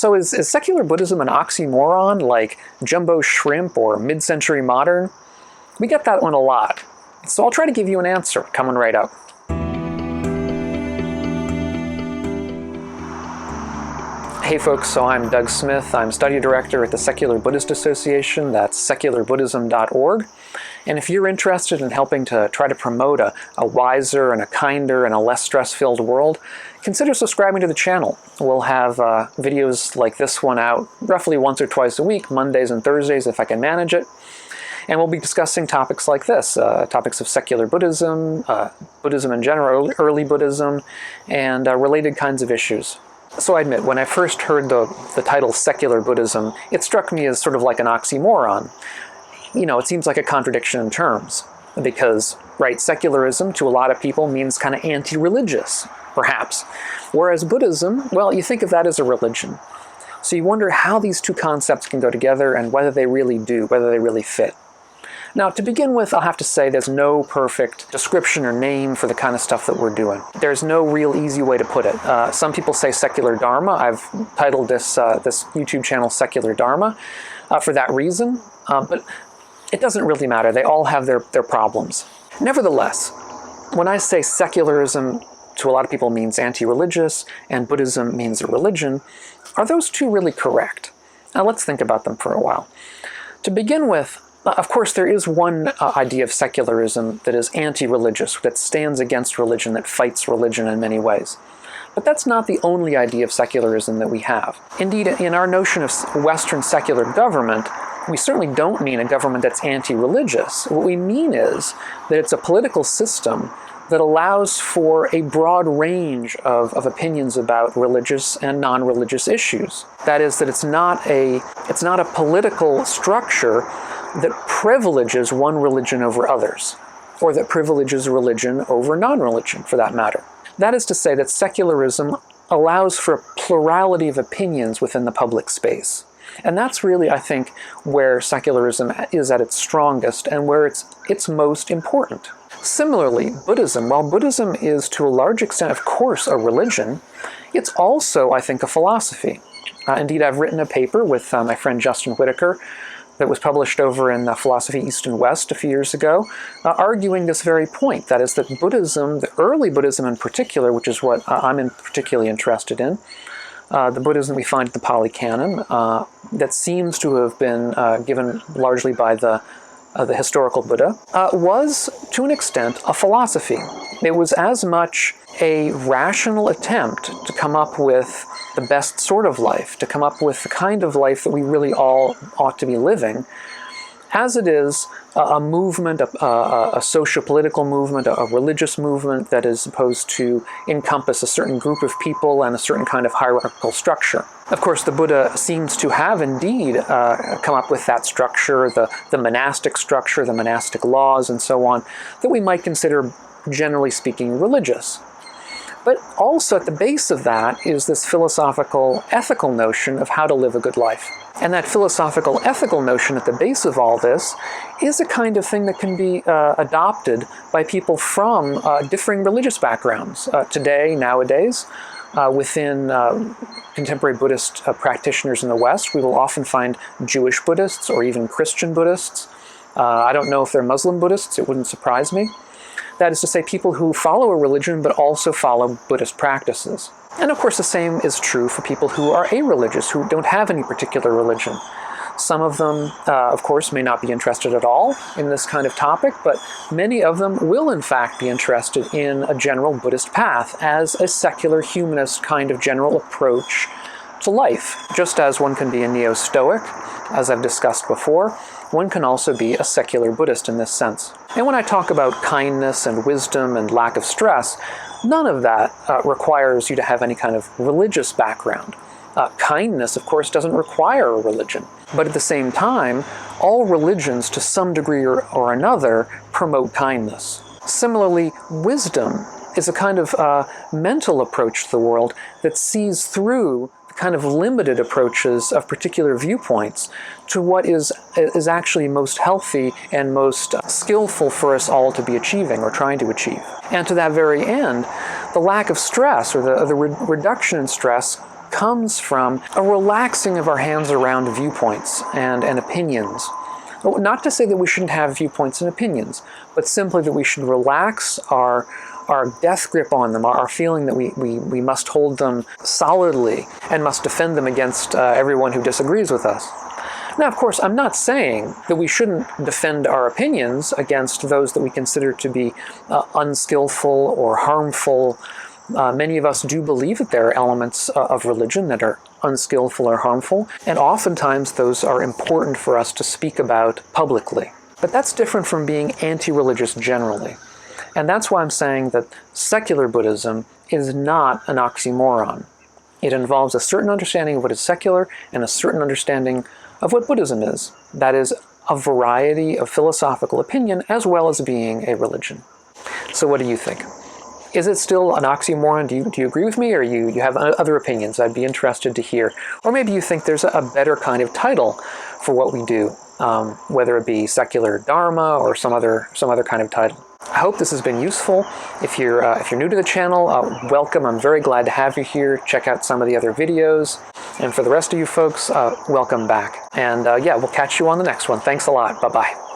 So is secular Buddhism an oxymoron like jumbo shrimp or mid-century modern? We get that one a lot. So I'll try to give you an answer coming right up. Hey folks, so I'm Doug Smith. I'm study director at the Secular Buddhist Association. That's secularbuddhism.org. And if you're interested in helping to try to promote a wiser and a kinder and a less stress-filled world, consider subscribing to the channel. We'll have videos like this one out roughly once or twice a week, Mondays and Thursdays if I can manage it. And we'll be discussing topics like this, topics of secular Buddhism, Buddhism in general, early Buddhism, and related kinds of issues. So I admit, when I first heard the title secular Buddhism, it struck me as sort of like an oxymoron. You know, it seems like a contradiction in terms, because, right, secularism to a lot of people means kind of anti-religious, perhaps. Whereas Buddhism, well, you think of that as a religion. So you wonder how these two concepts can go together and whether they really do, whether they really fit. Now, to begin with, I'll have to say there's no perfect description or name for the kind of stuff that we're doing. There's no real easy way to put it. Some people say secular Dharma. I've titled this YouTube channel Secular Dharma for that reason, but it doesn't really matter. They all have their problems. Nevertheless, when I say secularism to a lot of people means anti-religious and Buddhism means a religion, are those two really correct? Now let's think about them for a while. To begin with, of course, there is one idea of secularism that is anti-religious, that stands against religion, that fights religion in many ways. But that's not the only idea of secularism that we have. Indeed, in our notion of Western secular government, we certainly don't mean a government that's anti-religious. What we mean is that it's a political system that allows for a broad range of opinions about religious and non-religious issues. That is, that it's not a political structure that privileges one religion over others, or that privileges religion over non-religion, for that matter. That is to say that secularism allows for a plurality of opinions within the public space. And that's really, I think, where secularism is at its strongest and where it's most important. Similarly, Buddhism, while Buddhism is to a large extent, of course, a religion, it's also, I think, a philosophy. Indeed, I've written a paper with my friend Justin Whitaker that was published over in Philosophy East and West a few years ago, arguing this very point. That is that Buddhism, the early Buddhism in particular, which is what I'm particularly interested in, the Buddhism we find in the Pali Canon, that seems to have been given largely by the historical Buddha, was, to an extent, a philosophy. It was as much a rational attempt to come up with the best sort of life, to come up with the kind of life that we really all ought to be living, as it is a movement, a socio-political movement, a religious movement that is supposed to encompass a certain group of people and a certain kind of hierarchical structure. Of course, the Buddha seems to have indeed come up with that structure, the monastic structure, the monastic laws, and so on, that we might consider, generally speaking, religious. But also at the base of that is this philosophical, ethical notion of how to live a good life. And that philosophical, ethical notion at the base of all this is a kind of thing that can be adopted by people from differing religious backgrounds. Nowadays, within contemporary Buddhist practitioners in the West, we will often find Jewish Buddhists or even Christian Buddhists. I don't know if they're Muslim Buddhists, it wouldn't surprise me. That is to say, people who follow a religion but also follow Buddhist practices. And of course the same is true for people who are a-religious, who don't have any particular religion. Some of them, of course, may not be interested at all in this kind of topic, but many of them will in fact be interested in a general Buddhist path as a secular humanist kind of general approach to life. Just as one can be a neo-Stoic, as I've discussed before, one can also be a secular Buddhist in this sense. And when I talk about kindness and wisdom and lack of stress, none of that requires you to have any kind of religious background. Kindness, of course, doesn't require a religion. But at the same time, all religions, to some degree or another, promote kindness. Similarly, wisdom is a kind of mental approach to the world that sees through the kind of limited approaches of particular viewpoints to what is actually most healthy and most skillful for us all to be achieving or trying to achieve. And to that very end, the lack of stress or the reduction in stress comes from a relaxing of our hands around viewpoints and opinions. Not to say that we shouldn't have viewpoints and opinions, but simply that we should relax our death grip on them, our feeling that we must hold them solidly and must defend them against everyone who disagrees with us. Now, of course, I'm not saying that we shouldn't defend our opinions against those that we consider to be unskillful or harmful. Many of us do believe that there are elements of religion that are unskillful or harmful, and oftentimes those are important for us to speak about publicly. But that's different from being anti-religious generally. And that's why I'm saying that secular Buddhism is not an oxymoron. It involves a certain understanding of what is secular and a certain understanding of what Buddhism is. That is, a variety of philosophical opinion as well as being a religion. So what do you think? Is it still an oxymoron? Do you agree with me, or you have other opinions? I'd be interested to hear. Or maybe you think there's a better kind of title for what we do, whether it be secular dharma or some other kind of title. I hope this has been useful. If you're new to the channel, welcome. I'm very glad to have you here. Check out some of the other videos. And for the rest of you folks, welcome back. And yeah, we'll catch you on the next one. Thanks a lot. Bye-bye.